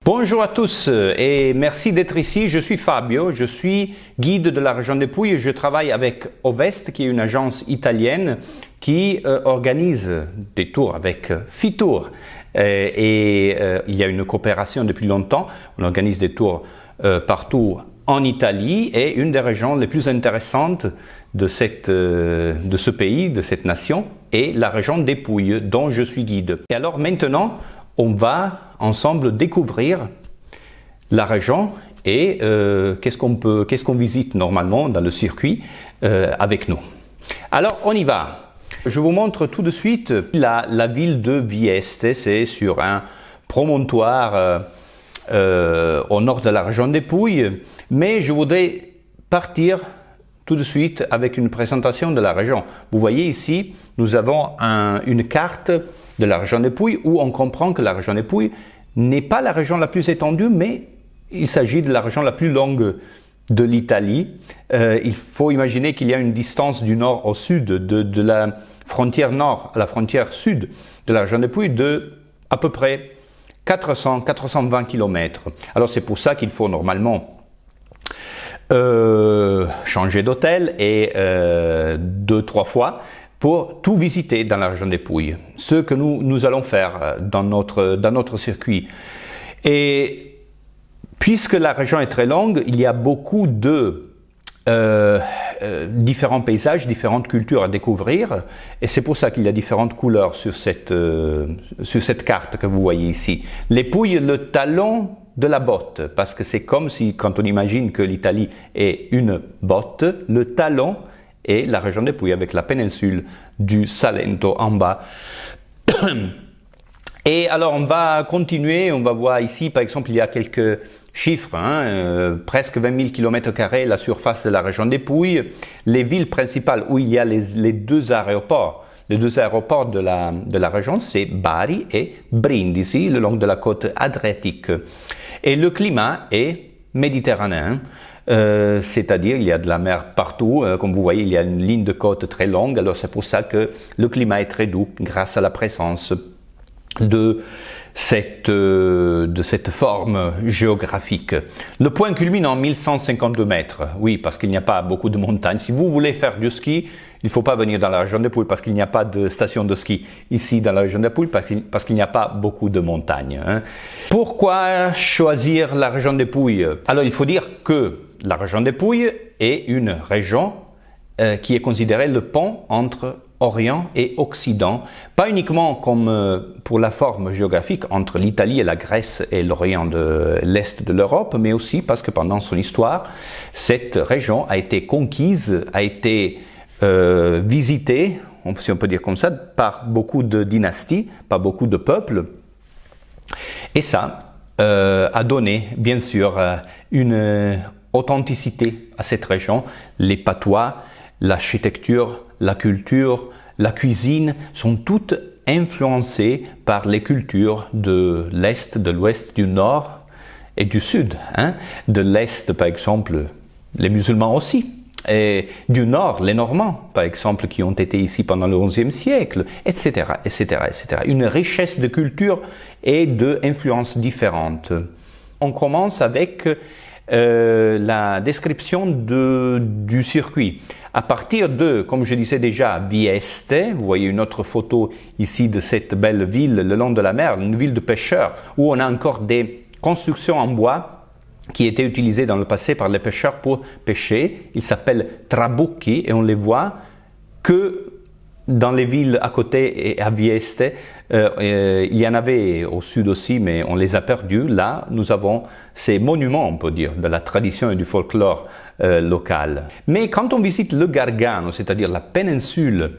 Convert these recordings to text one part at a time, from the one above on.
Bonjour à tous et merci d'être ici. Je suis Fabio, je suis guide de la région des Pouilles. Je travaille avec Ovest, qui est une agence italienne qui organise des tours avec Fitur. Il y a une coopération depuis longtemps. On organise des tours partout en Italie et une des régions les plus intéressantes de ce pays, de cette nation, est la région des Pouilles, dont je suis guide. Et alors maintenant, on va ensemble découvrir la région et qu'est-ce qu'on visite normalement dans le circuit avec nous. Alors on y va. Je vous montre tout de suite la ville de Vieste. C'est sur un promontoire au nord de la région des Pouilles, mais je voudrais partir tout de suite avec une présentation de la région. Vous voyez ici, nous avons une carte de la région des Pouilles où on comprend que la région des Pouilles n'est pas la région la plus étendue, mais il s'agit de la région la plus longue de l'Italie. Il faut imaginer qu'il y a une distance du nord au sud, de la frontière nord à la frontière sud de la région des Pouilles de à peu près 420 km. Alors c'est pour ça qu'il faut normalement changer d'hôtel et 2-3 fois pour tout visiter dans la région des Pouilles, ce que nous allons faire dans notre circuit. Et puisque la région est très longue, il y a beaucoup de différents paysages, différentes cultures à découvrir, et c'est pour ça qu'il y a différentes couleurs sur cette carte que vous voyez ici. Les Pouilles, le talon de la botte, parce que c'est comme si, quand on imagine que l'Italie est une botte, le talon et la région des Pouilles avec la péninsule du Salento en bas. Et alors on va continuer, on va voir ici par exemple il y a quelques chiffres, presque 20 000 km² la surface de la région des Pouilles, les villes principales où il y a les deux aéroports. Les deux aéroports de la région, c'est Bari et Brindisi, le long de la côte adriatique. Et le climat est méditerranéen. C'est-à-dire il y a de la mer partout, comme vous voyez il y a une ligne de côte très longue, alors c'est pour ça que le climat est très doux grâce à la présence de cette forme géographique. Le point culmine en 1152 mètres, oui, parce qu'il n'y a pas beaucoup de montagnes. Si vous voulez faire du ski, il ne faut pas venir dans la région des Pouilles parce qu'il n'y a pas de station de ski ici dans la région des Pouilles parce qu'il n'y a pas beaucoup de montagnes. Pourquoi choisir la région des Pouilles? Alors il faut dire que la région des Pouilles est une région qui est considérée le pont entre Orient et Occident, pas uniquement comme pour la forme géographique entre l'Italie et la Grèce et l'Orient de l'Est de l'Europe, mais aussi parce que pendant son histoire, cette région a été conquise, a été visitée, si on peut dire comme ça, par beaucoup de dynasties, par beaucoup de peuples, et ça a donné bien sûr une authenticité à cette région. Les patois, l'architecture, la culture, la cuisine sont toutes influencées par les cultures de l'Est, de l'Ouest, du Nord et du Sud. De l'Est, par exemple, les musulmans aussi. Et du Nord, les Normands, par exemple, qui ont été ici pendant le XIe siècle, etc., etc., etc. Une richesse de culture et d'influences différentes. On commence avec la description du circuit. À partir de, comme je disais déjà, Vieste, vous voyez une autre photo ici de cette belle ville le long de la mer, une ville de pêcheurs, où on a encore des constructions en bois qui étaient utilisées dans le passé par les pêcheurs pour pêcher. Ils s'appellent trabucchi et on les voit que dans les villes à côté et à Vieste. Il y en avait au sud aussi, mais on les a perdus. Là, nous avons ces monuments, on peut dire, de la tradition et du folklore local. Mais quand on visite le Gargano, c'est-à-dire la péninsule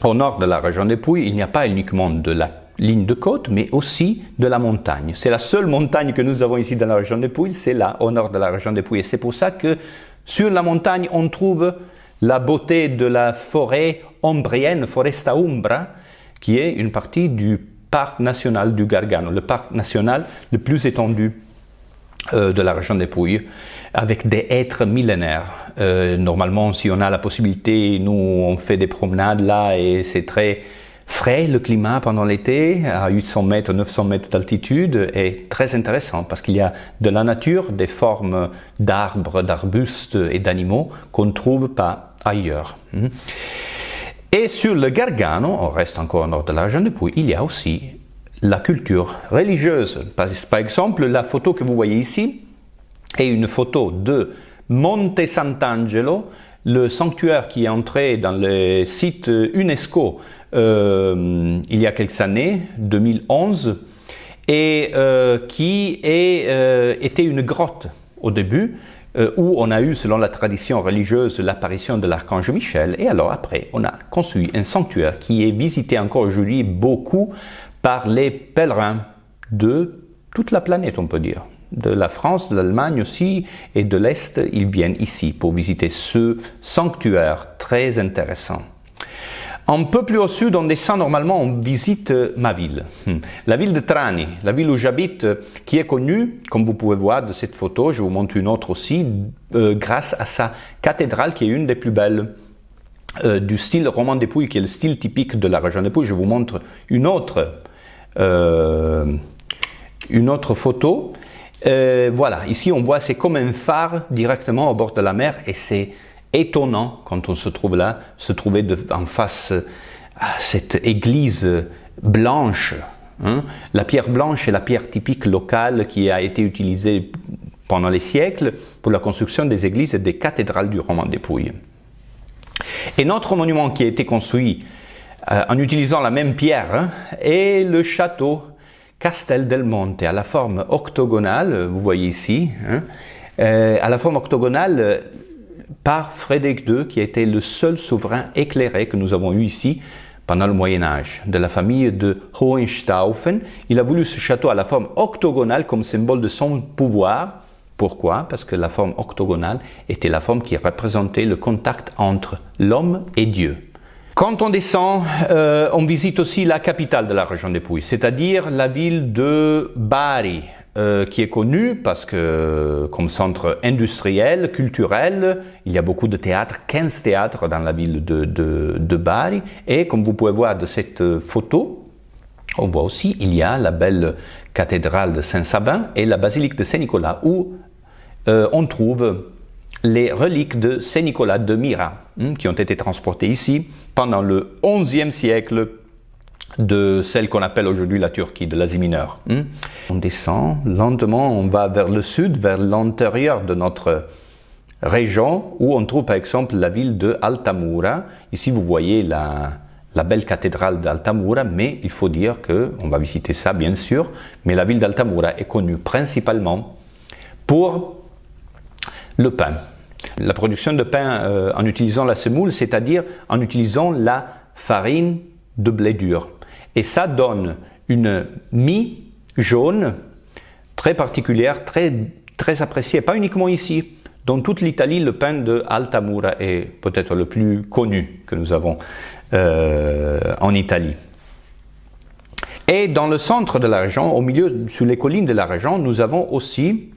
au nord de la région des Pouilles, il n'y a pas uniquement de la ligne de côte, mais aussi de la montagne. C'est la seule montagne que nous avons ici dans la région des Pouilles, c'est là, au nord de la région des Pouilles. Et c'est pour ça que sur la montagne, on trouve la beauté de la forêt ombrienne, Foresta Umbra, qui est une partie du parc national du Gargano, le parc national le plus étendu de la région des Pouilles, avec des hêtres millénaires. Normalement, si on a la possibilité, nous on fait des promenades là et c'est très frais le climat pendant l'été, à 800 mètres, 900 mètres d'altitude, est très intéressant parce qu'il y a de la nature, des formes d'arbres, d'arbustes et d'animaux qu'on ne trouve pas ailleurs. Et sur le Gargano, on reste encore au nord de la région de Puglia, il y a aussi la culture religieuse. Par exemple, la photo que vous voyez ici est une photo de Monte Sant'Angelo, le sanctuaire qui est entré dans le site UNESCO il y a quelques années, 2011, et qui était une grotte au début, où on a eu, selon la tradition religieuse, l'apparition de l'archange Michel, et alors après, on a construit un sanctuaire qui est visité encore aujourd'hui beaucoup par les pèlerins de toute la planète, on peut dire. De la France, de l'Allemagne aussi, et de l'Est, ils viennent ici pour visiter ce sanctuaire très intéressant. Un peu plus au sud, on descend normalement, on visite ma ville, la ville de Trani, la ville où j'habite, qui est connue, comme vous pouvez voir de cette photo, je vous montre une autre aussi, grâce à sa cathédrale qui est une des plus belles du style roman des Pouilles, qui est le style typique de la région des Pouilles. Je vous montre une autre photo. Voilà, ici on voit, c'est comme un phare directement au bord de la mer et c'est étonnant quand on se trouve là, se trouver en face à cette église blanche. La pierre blanche est la pierre typique locale qui a été utilisée pendant les siècles pour la construction des églises et des cathédrales du roman des Pouilles. Et notre monument qui a été construit en utilisant la même pierre est le château Castel del Monte, à la forme octogonale, vous voyez ici, à la forme octogonale par Frédéric II, qui a été le seul souverain éclairé que nous avons eu ici pendant le Moyen-Âge, de la famille de Hohenstaufen. Il a voulu ce château à la forme octogonale comme symbole de son pouvoir. Pourquoi? Parce que la forme octogonale était la forme qui représentait le contact entre l'homme et Dieu. Quand on descend, on visite aussi la capitale de la région des Pouilles, c'est-à-dire la ville de Bari, qui est connue parce que comme centre industriel, culturel, il y a beaucoup de théâtres, 15 théâtres dans la ville de Bari. Et comme vous pouvez voir de cette photo, on voit aussi il y a la belle cathédrale de Saint-Sabin et la basilique de Saint-Nicolas où on trouve les reliques de Saint-Nicolas de Myra qui ont été transportées ici pendant le XIe siècle de celle qu'on appelle aujourd'hui la Turquie, de l'Asie mineure. On descend lentement, on va vers le sud, vers l'intérieur de notre région où on trouve par exemple la ville de Altamura. Ici vous voyez la belle cathédrale d'Altamura, mais il faut dire qu'on va visiter ça bien sûr, mais la ville d'Altamura est connue principalement pour le pain. La production de pain en utilisant la semoule, c'est-à-dire en utilisant la farine de blé dur. Et ça donne une mie jaune très particulière, très appréciée, pas uniquement ici. Dans toute l'Italie, le pain de Altamura est peut-être le plus connu que nous avons en Italie. Et dans le centre de la région, au milieu, sur les collines de la région, nous avons aussi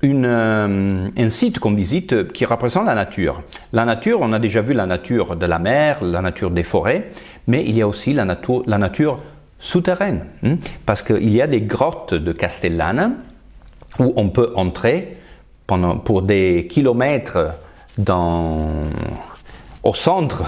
un site qu'on visite qui représente la nature. La nature, on a déjà vu la nature de la mer, la nature des forêts, mais il y a aussi la nature souterraine, parce qu'il y a des grottes de Castellana où on peut entrer pour des kilomètres au centre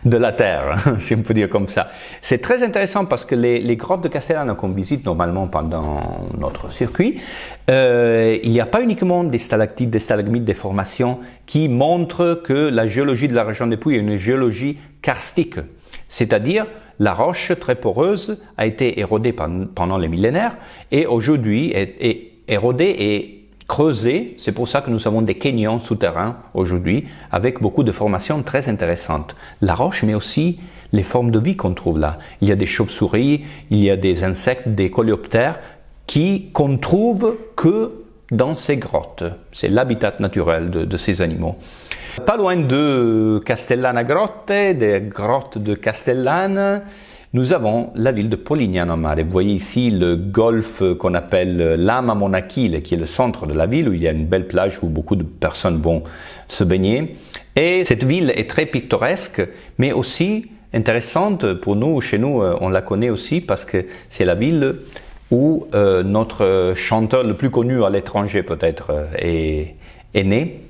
de la Terre, si on peut dire comme ça. C'est très intéressant parce que les grottes de Castellana qu'on visite normalement pendant notre circuit, il n'y a pas uniquement des stalactites, des stalagmites, des formations qui montrent que la géologie de la région des Pouilles est une géologie karstique, c'est-à-dire la roche très poreuse a été érodée pendant les millénaires et aujourd'hui est érodée et creusée. C'est pour ça que nous avons des canyons souterrains aujourd'hui avec beaucoup de formations très intéressantes. La roche, mais aussi les formes de vie qu'on trouve là. Il y a des chauves-souris, il y a des insectes, des coléoptères qu'on trouve que dans ces grottes. C'est l'habitat naturel de ces animaux. Pas loin de Castellana Grotte, des grottes de Castellana, nous avons la ville de Polignano a Mare. Vous voyez ici le golfe qu'on appelle Lama Monachile, qui est le centre de la ville, où il y a une belle plage où beaucoup de personnes vont se baigner. Et cette ville est très pittoresque, mais aussi intéressante pour nous, chez nous, on la connaît aussi parce que c'est la ville où notre chanteur le plus connu à l'étranger peut-être est né.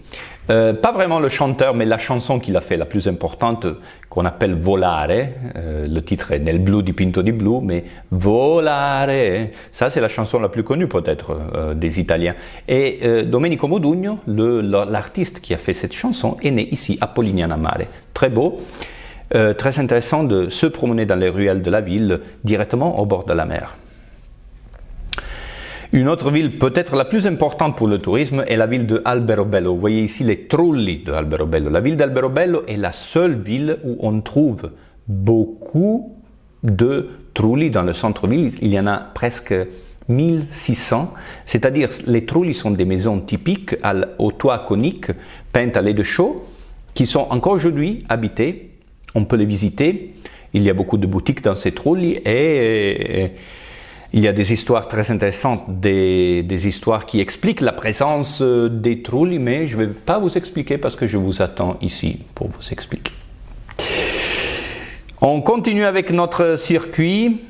Pas vraiment le chanteur, mais la chanson qu'il a fait, la plus importante, qu'on appelle Volare. Le titre est Nel blu dipinto di blu, mais Volare, ça c'est la chanson la plus connue peut-être des Italiens. Et Domenico Modugno, l'artiste qui a fait cette chanson, est né ici à Polignano a Mare. Très beau, très intéressant de se promener dans les ruelles de la ville, directement au bord de la mer. Une autre ville peut-être la plus importante pour le tourisme est la ville de Alberobello. Vous voyez ici les trulli de Alberobello. La ville d'Alberobello est la seule ville où on trouve beaucoup de trulli dans le centre-ville. Il y en a presque 1600, c'est-à-dire les trulli sont des maisons typiques au toit conique, peintes à lait de chaux, qui sont encore aujourd'hui habitées. On peut les visiter. Il y a beaucoup de boutiques dans ces trulli et il y a des histoires très intéressantes, des histoires qui expliquent la présence des trulli, mais je ne vais pas vous expliquer parce que je vous attends ici pour vous expliquer. On continue avec notre circuit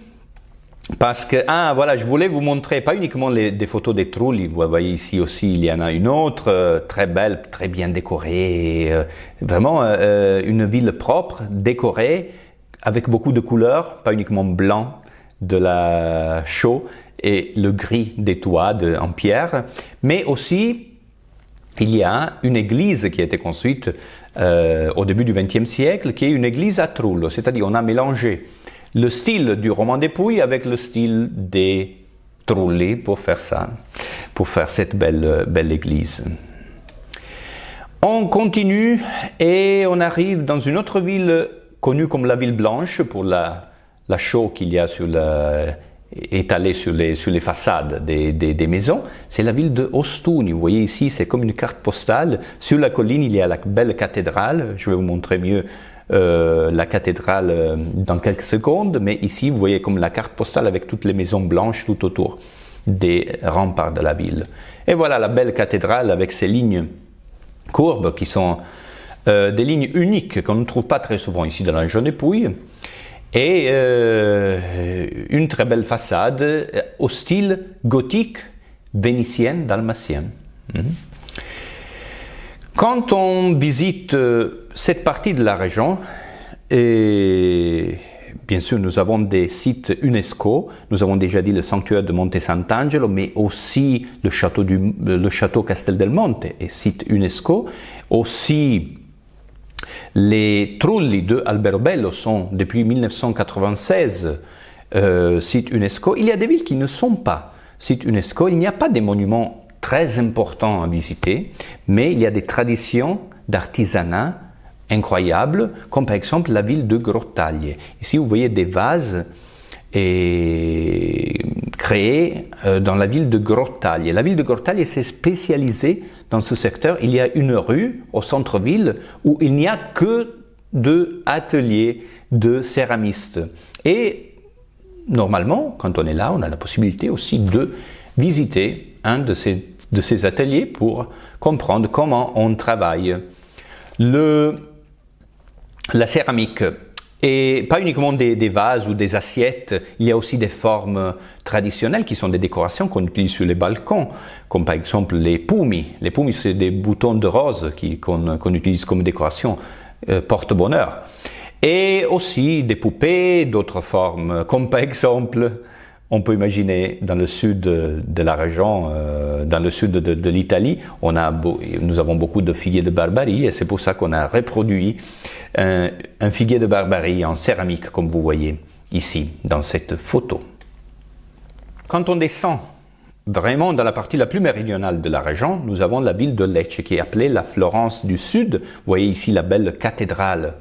parce que, voilà, je voulais vous montrer pas uniquement des photos des trulli, vous voyez ici aussi, il y en a une autre, très belle, très bien décorée, vraiment une ville propre, décorée, avec beaucoup de couleurs, pas uniquement blanc, de la chaux et le gris des toits en pierre, mais aussi il y a une église qui a été construite au début du XXe siècle, qui est une église à trullo, c'est-à-dire on a mélangé le style du roman des Pouilles avec le style des trulli pour faire ça, pour faire cette belle église. On continue et on arrive dans une autre ville connue comme la ville blanche pour la chaux qu'il y a étalée sur les façades des maisons, c'est la ville de Ostuni. Vous voyez ici, c'est comme une carte postale. Sur la colline, il y a la belle cathédrale. Je vais vous montrer mieux la cathédrale dans quelques secondes, mais ici, vous voyez comme la carte postale avec toutes les maisons blanches tout autour des remparts de la ville. Et voilà la belle cathédrale avec ses lignes courbes qui sont des lignes uniques qu'on ne trouve pas très souvent ici dans la région des Pouilles. Et une très belle façade au style gothique vénitien dalmatien. Quand on visite cette partie de la région, et bien sûr nous avons des sites UNESCO, nous avons déjà dit le sanctuaire de Monte Sant'Angelo, mais aussi le château Castel del Monte est site UNESCO, aussi les trulli de Alberobello sont depuis 1996 sites UNESCO. Il y a des villes qui ne sont pas sites UNESCO. Il n'y a pas des monuments très importants à visiter, mais il y a des traditions d'artisanat incroyables, comme par exemple la ville de Grottaglie. Ici, vous voyez des vases créés dans la ville de Grottaglie. La ville de Grottaglie s'est spécialisée dans ce secteur. Il y a une rue au centre-ville où il n'y a que deux ateliers de céramistes. Et normalement, quand on est là, on a la possibilité aussi de visiter un de ces ateliers pour comprendre comment on travaille la céramique. Et pas uniquement des vases ou des assiettes, il y a aussi des formes traditionnelles qui sont des décorations qu'on utilise sur les balcons, comme par exemple les pumi. Les pumi, c'est des boutons de rose qu'on utilise comme décoration porte-bonheur. Et aussi des poupées, d'autres formes, comme par exemple, on peut imaginer dans le sud de la région, dans le sud de l'Italie, nous avons beaucoup de figuiers de Barbarie et c'est pour ça qu'on a reproduit un figuier de Barbarie en céramique, comme vous voyez ici, dans cette photo. Quand on descend vraiment dans la partie la plus méridionale de la région, nous avons la ville de Lecce, qui est appelée la Florence du Sud. Vous voyez ici la belle cathédrale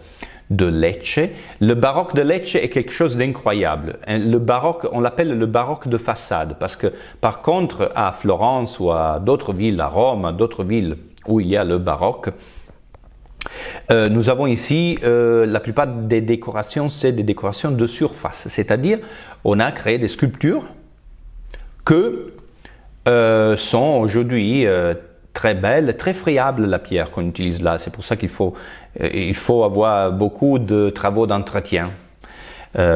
de Lecce. Le baroque de Lecce est quelque chose d'incroyable. Le baroque, on l'appelle le baroque de façade, parce que par contre, à Florence ou à d'autres villes, à Rome, à d'autres villes où il y a le baroque, nous avons ici, la plupart des décorations, c'est des décorations de surface, c'est-à-dire on a créé des sculptures que sont aujourd'hui très belle, très friable la pierre qu'on utilise là. C'est pour ça qu'il faut avoir beaucoup de travaux d'entretien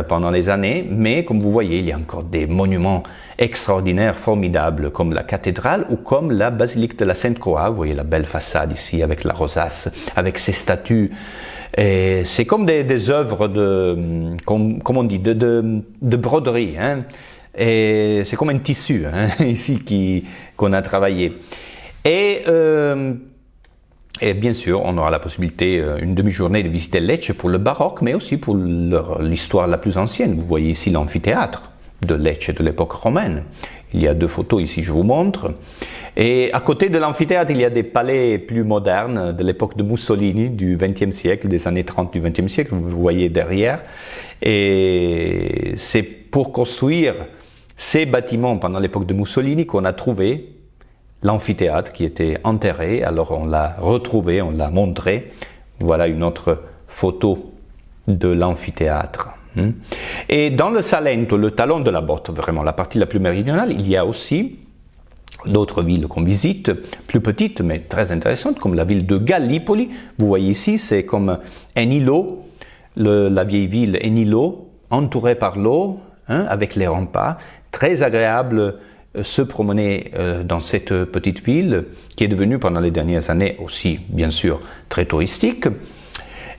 pendant les années. Mais comme vous voyez, il y a encore des monuments extraordinaires, formidables, comme la cathédrale ou comme la basilique de la Sainte-Croix. Vous voyez la belle façade ici avec la rosace, avec ses statues. C'est comme des œuvres comme on dit, de broderie. Hein. Et c'est comme un tissu ici qu'on a travaillé. Et bien sûr, on aura la possibilité, une demi-journée, de visiter Lecce pour le baroque, mais aussi pour l'histoire la plus ancienne. Vous voyez ici l'amphithéâtre de Lecce de l'époque romaine. Il y a 2 photos ici, je vous montre. Et à côté de l'amphithéâtre, il y a des palais plus modernes de l'époque de Mussolini, du XXe siècle, des années 30 du XXe siècle, vous voyez derrière. Et c'est pour construire ces bâtiments pendant l'époque de Mussolini qu'on a trouvé l'amphithéâtre qui était enterré. Alors on l'a retrouvé, on l'a montré. Voilà une autre photo de l'amphithéâtre. Et dans le Salento, le talon de la botte, vraiment la partie la plus méridionale, il y a aussi d'autres villes qu'on visite, plus petites mais très intéressantes, comme la ville de Gallipoli. Vous voyez ici, c'est comme un îlot, la vieille ville, un îlot entouré par l'eau, avec les remparts. Très agréable se promener dans cette petite ville qui est devenue pendant les dernières années aussi, bien sûr, très touristique.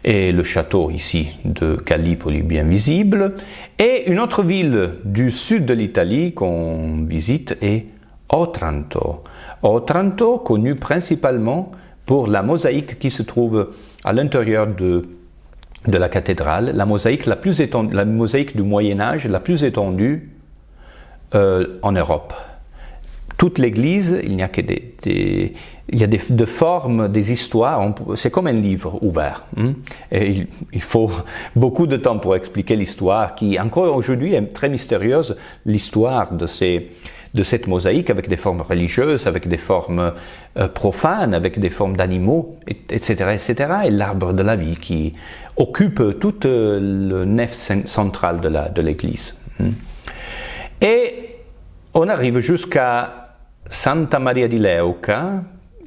Et le château ici de Gallipoli bien visible. Et une autre ville du sud de l'Italie qu'on visite est Otranto. Otranto, connu principalement pour la mosaïque qui se trouve à l'intérieur de la cathédrale, la mosaïque la plus étendue, la mosaïque du Moyen-Âge la plus étendue en Europe. Toute l'église, il n'y a que il y a des formes, des histoires, c'est comme un livre ouvert. Et il faut beaucoup de temps pour expliquer l'histoire qui, encore aujourd'hui, est très mystérieuse, l'histoire de cette mosaïque avec des formes religieuses, avec des formes profanes, avec des formes d'animaux, etc., etc., et l'arbre de la vie qui occupe toute le nef centrale de l'église. Et on arrive jusqu'à Santa Maria di Leuca,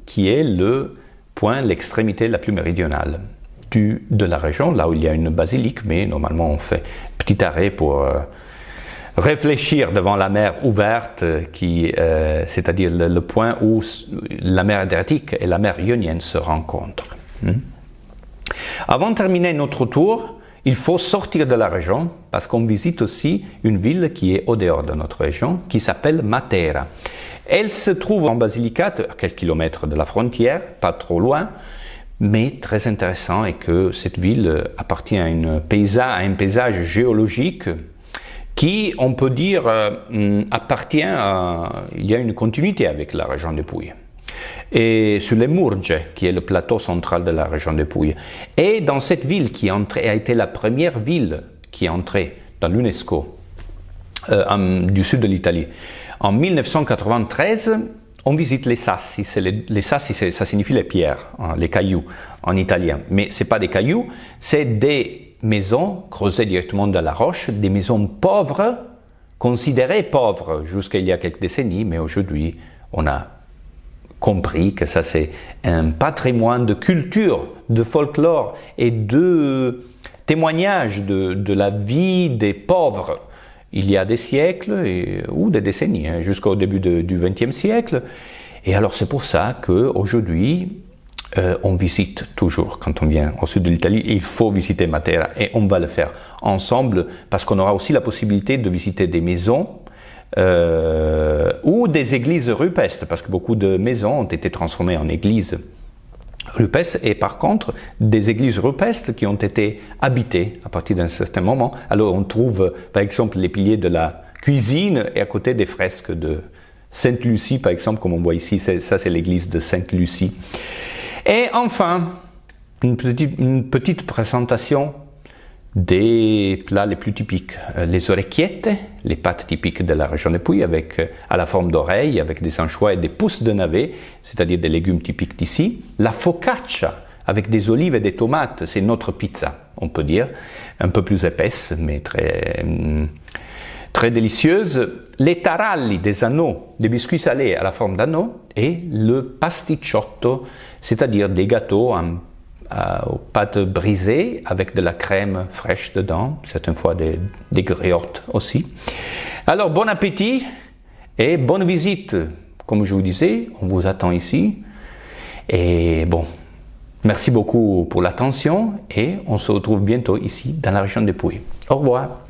qui est l'extrémité la plus méridionale de la région, là où il y a une basilique, mais normalement on fait petit arrêt pour réfléchir devant la mer ouverte, c'est-à-dire le point où la mer Adriatique et la mer Ionienne se rencontrent. Avant de terminer notre tour, il faut sortir de la région parce qu'on visite aussi une ville qui est au dehors de notre région, qui s'appelle Matera. Elle se trouve en Basilicate, à quelques kilomètres de la frontière, pas trop loin, mais très intéressant est que cette ville appartient à un paysage géologique qui, on peut dire, il y a une continuité avec la région des Pouilles. Et sur les Murge, qui est le plateau central de la région des Pouilles. Et dans cette ville qui a été la première ville qui est entrée dans l'UNESCO du sud de l'Italie, en 1993, on visite les sassi. Les sassi, ça signifie les pierres, les cailloux en italien. Mais ce n'est pas des cailloux, c'est des maisons creusées directement dans la roche, des maisons pauvres, considérées pauvres jusqu'à il y a quelques décennies, mais aujourd'hui, on a compris que ça c'est un patrimoine de culture, de folklore et de témoignage de la vie des pauvres. Il y a des siècles ou des décennies, jusqu'au début du XXe siècle. Et alors c'est pour ça qu'aujourd'hui, on visite toujours, quand on vient au sud de l'Italie, il faut visiter Matera et on va le faire ensemble parce qu'on aura aussi la possibilité de visiter des maisons ou des églises rupestres, parce que beaucoup de maisons ont été transformées en églises rupestres, et par contre, des églises rupestres qui ont été habitées à partir d'un certain moment. Alors on trouve par exemple les piliers de la cuisine et à côté des fresques de Sainte-Lucie, par exemple, comme on voit ici, ça c'est l'église de Sainte-Lucie. Et enfin, une petite présentation des plats les plus typiques. Les orecchiette, les pâtes typiques de la région des Pouilles, à la forme d'oreilles, avec des anchois et des pousses de navet, c'est-à-dire des légumes typiques d'ici. La focaccia, avec des olives et des tomates, c'est notre pizza, on peut dire, un peu plus épaisse, mais très délicieuses, les taralli, des anneaux, des biscuits salés à la forme d'anneaux, et le pasticciotto, c'est-à-dire des gâteaux aux pâtes brisées avec de la crème fraîche dedans, certaines fois des griottes aussi. Alors bon appétit et bonne visite. Comme je vous disais, on vous attend ici. Et bon, merci beaucoup pour l'attention et on se retrouve bientôt ici dans la région des Pouilles. Au revoir.